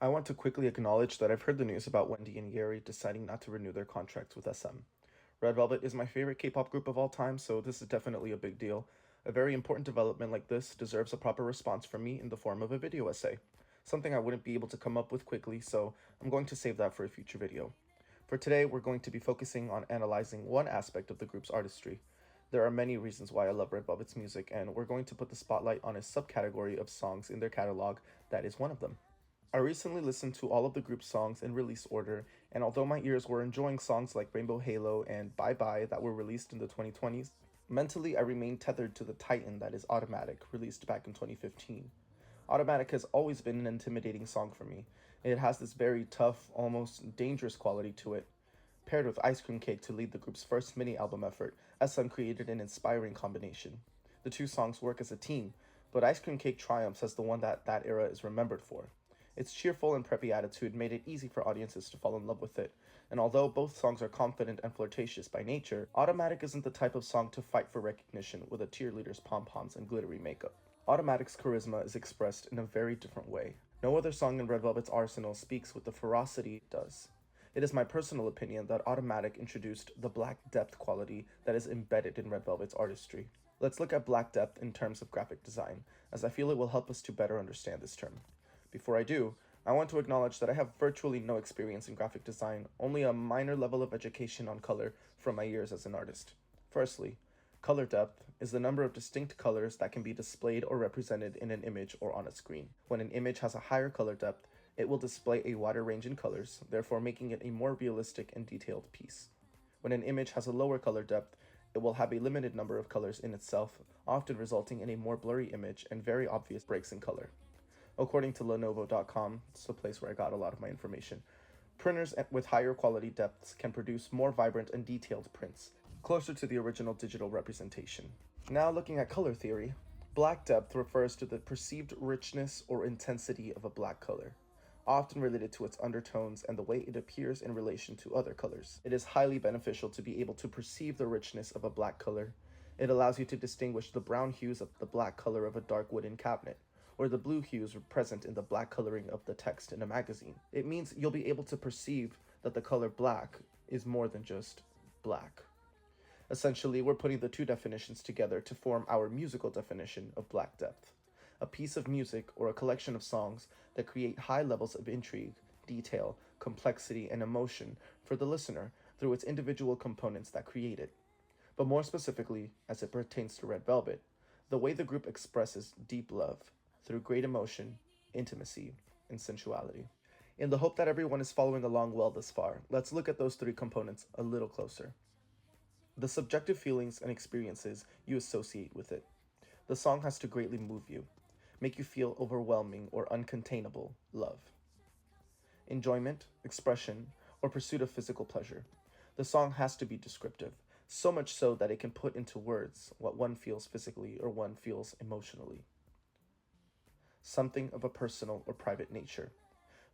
I want to quickly acknowledge that I've heard the news about Wendy and Yeri deciding not to renew their contracts with SM. Red Velvet is my favorite K-pop group of all time, so this is definitely a big deal. A very important development like this deserves a proper response from me in the form of a video essay. Something I wouldn't be able to come up with quickly, so I'm going to save that for a future video. For today, we're going to be focusing on analyzing one aspect of the group's artistry. There are many reasons why I love Red Velvet's music, and we're going to put the spotlight on a subcategory of songs in their catalog that is one of them. I recently listened to all of the group's songs in release order, and although my ears were enjoying songs like Rainbow Halo and Bye Bye that were released in the 2020s, mentally I remained tethered to the titan that is Automatic, released back in 2015. Automatic has always been an intimidating song for me. It has this very tough, almost dangerous quality to it. Paired with Ice Cream Cake to lead the group's first mini-album effort, SM created an inspiring combination. The two songs work as a team, but Ice Cream Cake triumphs as the one that era is remembered for. Its cheerful and preppy attitude made it easy for audiences to fall in love with it, and although both songs are confident and flirtatious by nature, Automatic isn't the type of song to fight for recognition with a cheerleader's pom-poms and glittery makeup. Automatic's charisma is expressed in a very different way. No other song in Red Velvet's arsenal speaks with the ferocity it does. It is my personal opinion that Automatic introduced the black depth quality that is embedded in Red Velvet's artistry. Let's look at black depth in terms of graphic design, as I feel it will help us to better understand this term. Before I do, I want to acknowledge that I have virtually no experience in graphic design, only a minor level of education on color from my years as an artist. Firstly, color depth is the number of distinct colors that can be displayed or represented in an image or on a screen. When an image has a higher color depth, it will display a wider range in colors, therefore making it a more realistic and detailed piece. When an image has a lower color depth, it will have a limited number of colors in itself, often resulting in a more blurry image and very obvious breaks in color. According to Lenovo.com, it's a place where I got a lot of my information, printers with higher quality depths can produce more vibrant and detailed prints, closer to the original digital representation. Now looking at color theory, black depth refers to the perceived richness or intensity of a black color, often related to its undertones and the way it appears in relation to other colors. It is highly beneficial to be able to perceive the richness of a black color. It allows you to distinguish the brown hues of the black color of a dark wooden cabinet, or the blue hues present in the black coloring of the text in a magazine. It means you'll be able to perceive that the color black is more than just black. Essentially, we're putting the two definitions together to form our musical definition of black depth. A piece of music or a collection of songs that create high levels of intrigue, detail, complexity, and emotion for the listener through its individual components that create it. But more specifically, as it pertains to Red Velvet, the way the group expresses deep love through great emotion, intimacy, and sensuality. In the hope that everyone is following along well this far, let's look at those three components a little closer. The subjective feelings and experiences you associate with it. The song has to greatly move you, make you feel overwhelming or uncontainable love. Enjoyment, expression, or pursuit of physical pleasure. The song has to be descriptive, so much so that it can put into words what one feels physically or one feels emotionally. Something of a personal or private nature.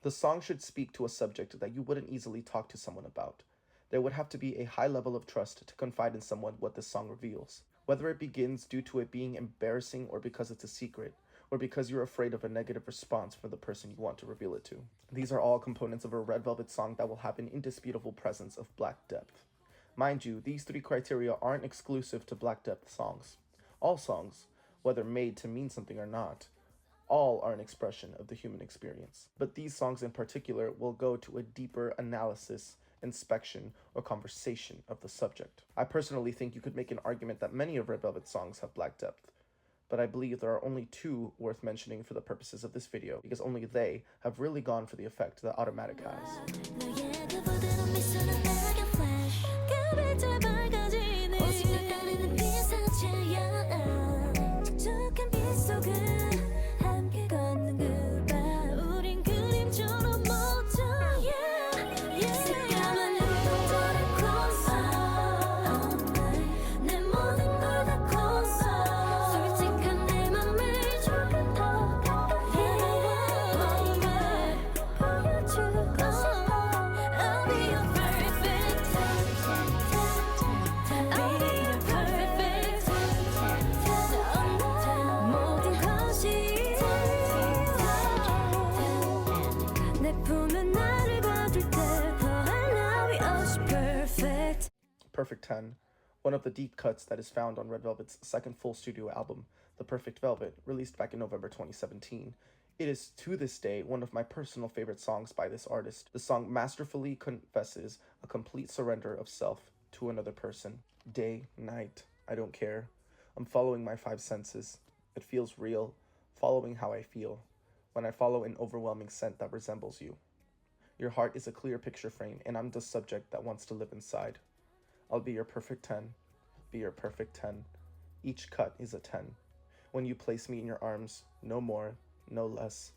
The song should speak to a subject that you wouldn't easily talk to someone about. There would have to be a high level of trust to confide in someone what this song reveals. Whether it begins due to it being embarrassing or because it's a secret, or because you're afraid of a negative response from the person you want to reveal it to. These are all components of a Red Velvet song that will have an indisputable presence of black depth. Mind you, these three criteria aren't exclusive to black depth songs. All songs, whether made to mean something or not, all are an expression of the human experience. But these songs in particular will go to a deeper analysis, inspection, or conversation of the subject. I personally think you could make an argument that many of Red Velvet's songs have black depth, but I believe there are only two worth mentioning for the purposes of this video, because only they have really gone for the effect that Automatic has. Perfect 10, one of the deep cuts that is found on Red Velvet's second full studio album, The Perfect Velvet, released back in November 2017. It is, to this day, one of my personal favorite songs by this artist. The song masterfully confesses a complete surrender of self to another person. Day, night, I don't care. I'm following my five senses. It feels real, following how I feel, when I follow an overwhelming scent that resembles you. Your heart is a clear picture frame, and I'm the subject that wants to live inside. I'll be your perfect 10, be your perfect 10. Each cut is a 10. When you place me in your arms, no more, no less.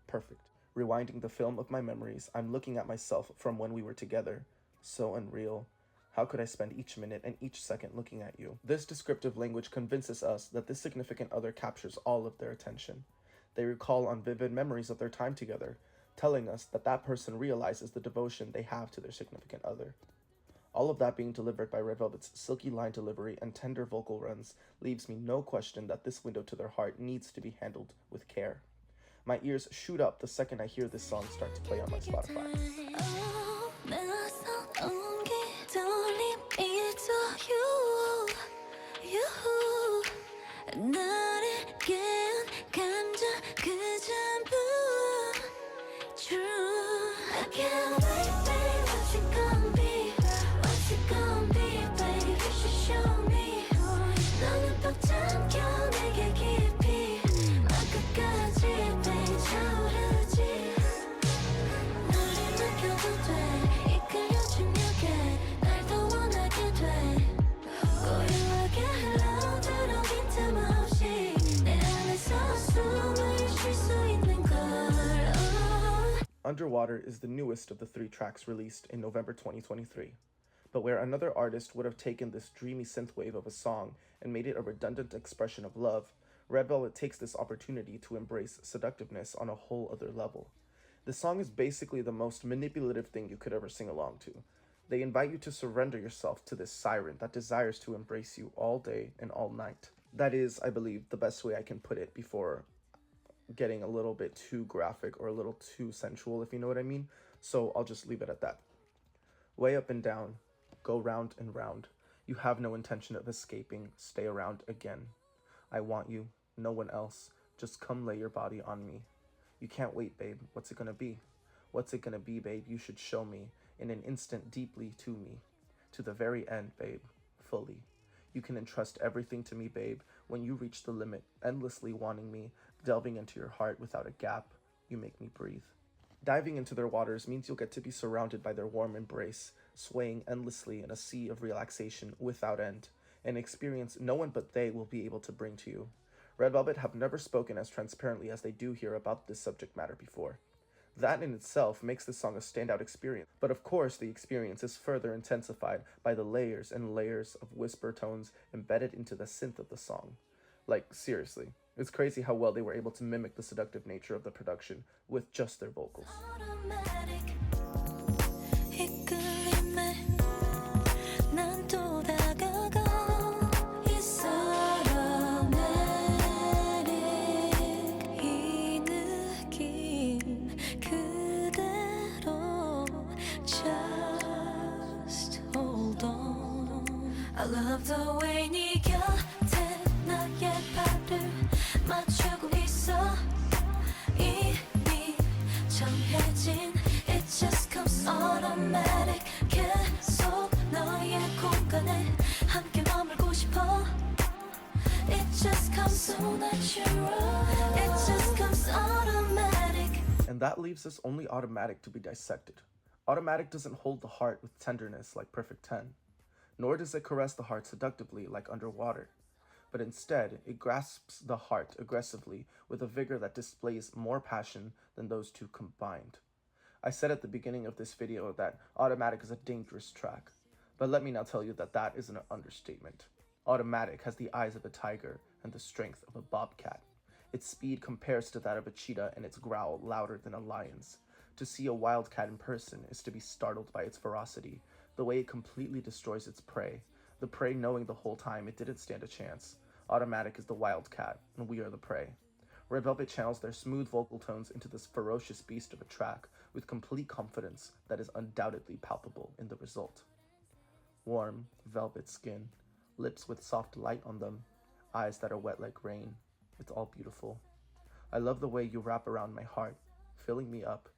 Perfect. Rewinding the film of my memories, I'm looking at myself from when we were together. So unreal. How could I spend each minute and each second looking at you? This descriptive language convinces us that this significant other captures all of their attention. They recall on vivid memories of their time together, telling us that that person realizes the devotion they have to their significant other. All of that being delivered by Red Velvet's silky line delivery and tender vocal runs leaves me no question that this window to their heart needs to be handled with care. My ears shoot up the second I hear this song start to play on my Spotify. Underwater is the newest of the 3 tracks released in November 2023. But where another artist would have taken this dreamy synthwave of a song and made it a redundant expression of love, Red Velvet takes this opportunity to embrace seductiveness on a whole other level. The song is basically the most manipulative thing you could ever sing along to. They invite you to surrender yourself to this siren that desires to embrace you all day and all night. That is, I believe, the best way I can put it before getting a little bit too graphic or a little too sensual, if you know what I mean. So I'll just leave it at that. Way up and down, go round and round. You have no intention of escaping, stay around again. I want you, no one else. Just come lay your body on me. You can't wait, babe. What's it gonna be? What's it gonna be, babe? You should show me. In an instant, deeply to me. To the very end, babe. Fully. You can entrust everything to me, babe. When you reach the limit, endlessly wanting me, delving into your heart without a gap, you make me breathe. Diving into their waters means you'll get to be surrounded by their warm embrace, swaying endlessly in a sea of relaxation without end, an experience no one but they will be able to bring to you. Red Velvet have never spoken as transparently as they do here about this subject matter before. That in itself makes this song a standout experience, but of course the experience is further intensified by the layers and layers of whisper tones embedded into the synth of the song. Like, seriously, it's crazy how well they were able to mimic the seductive nature of the production with just their vocals. I love the way 네 곁에 나의 발을 맞추고 있어. 이미 정해진 It just comes automatic. 계속 너의 공간에 함께 머물고 싶어. It just comes so natural. It just comes automatic. And that leaves us only Automatic to be dissected. Automatic doesn't hold the heart with tenderness like Perfect 10. Nor does it caress the heart seductively like Underwater, but instead it grasps the heart aggressively with a vigor that displays more passion than those two combined. I said at the beginning of this video that Automatic is a dangerous track, but let me now tell you that that is an understatement. Automatic has the eyes of a tiger and the strength of a bobcat. Its speed compares to that of a cheetah and its growl louder than a lion's. To see a wildcat in person is to be startled by its ferocity, the way it completely destroys its prey, the prey knowing the whole time it didn't stand a chance. Automatic is the wildcat, and we are the prey. Red Velvet channels their smooth vocal tones into this ferocious beast of a track with complete confidence that is undoubtedly palpable in the result. Warm, velvet skin, lips with soft light on them, eyes that are wet like rain. It's all beautiful. I love the way you wrap around my heart, filling me up.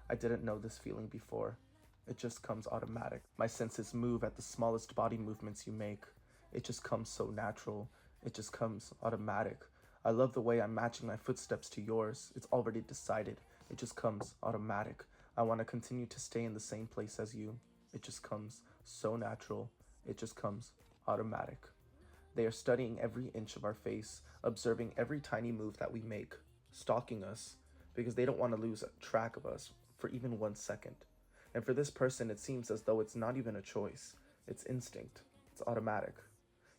I didn't know this feeling before. It just comes automatic. My senses move at the smallest body movements you make. It just comes so natural. It just comes automatic. I love the way I'm matching my footsteps to yours. It's already decided. It just comes automatic. I want to continue to stay in the same place as you. It just comes so natural. It just comes automatic. They are studying every inch of our face, observing every tiny move that we make, stalking us, because they don't want to lose track of us for even 1 second. And for this person, it seems as though it's not even a choice. It's instinct. It's automatic.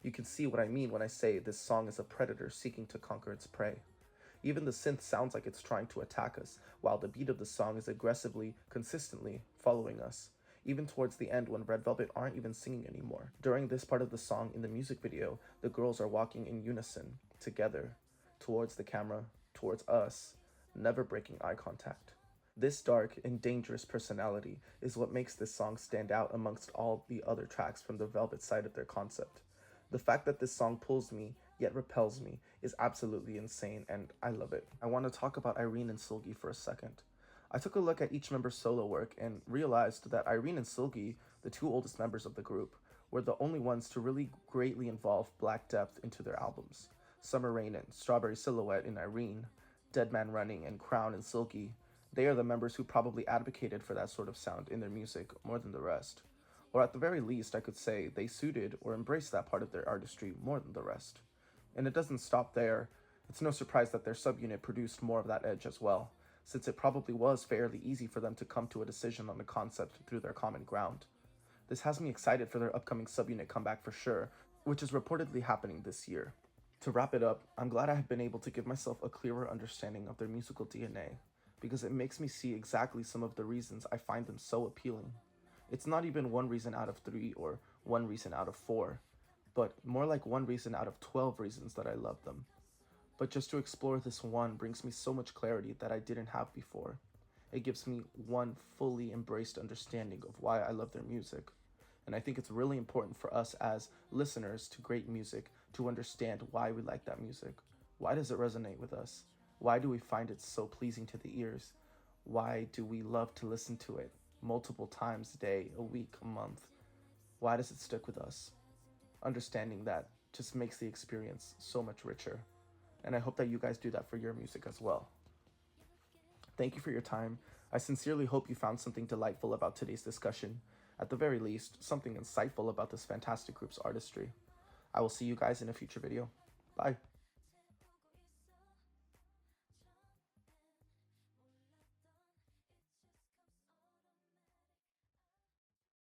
You can see what I mean when I say this song is a predator seeking to conquer its prey. Even the synth sounds like it's trying to attack us, while the beat of the song is aggressively, consistently following us. Even towards the end when Red Velvet aren't even singing anymore. During this part of the song in the music video, the girls are walking in unison, together, towards the camera, towards us, never breaking eye contact. This dark and dangerous personality is what makes this song stand out amongst all the other tracks from the Velvet side of their concept. The fact that this song pulls me, yet repels me, is absolutely insane, and I love it. I want to talk about Irene and Seulgi for a second. I took a look at each member's solo work and realized that Irene and Seulgi, the two oldest members of the group, were the only ones to really greatly involve black depth into their albums. Summer Rain and Strawberry Silhouette in Irene, Dead Man Running and Crown in Seulgi. They are the members who probably advocated for that sort of sound in their music more than the rest. Or at the very least, I could say they suited or embraced that part of their artistry more than the rest. And it doesn't stop there. It's no surprise that their subunit produced more of that edge as well, since it probably was fairly easy for them to come to a decision on the concept through their common ground. This has me excited for their upcoming subunit comeback for sure, which is reportedly happening this year. To wrap it up, I'm glad I have been able to give myself a clearer understanding of their musical DNA, because it makes me see exactly some of the reasons I find them so appealing. It's not even 1 reason out of 3 or 1 reason out of 4, but more like 1 reason out of 12 reasons that I love them. But just to explore this one brings me so much clarity that I didn't have before. It gives me one fully embraced understanding of why I love their music. And I think it's really important for us as listeners to great music to understand why we like that music. Why does it resonate with us? Why do we find it so pleasing to the ears? Why do we love to listen to it multiple times a day, a week, a month? Why does it stick with us? Understanding that just makes the experience so much richer. And I hope that you guys do that for your music as well. Thank you for your time. I sincerely hope you found something delightful about today's discussion. At the very least, something insightful about this fantastic group's artistry. I will see you guys in a future video. Bye.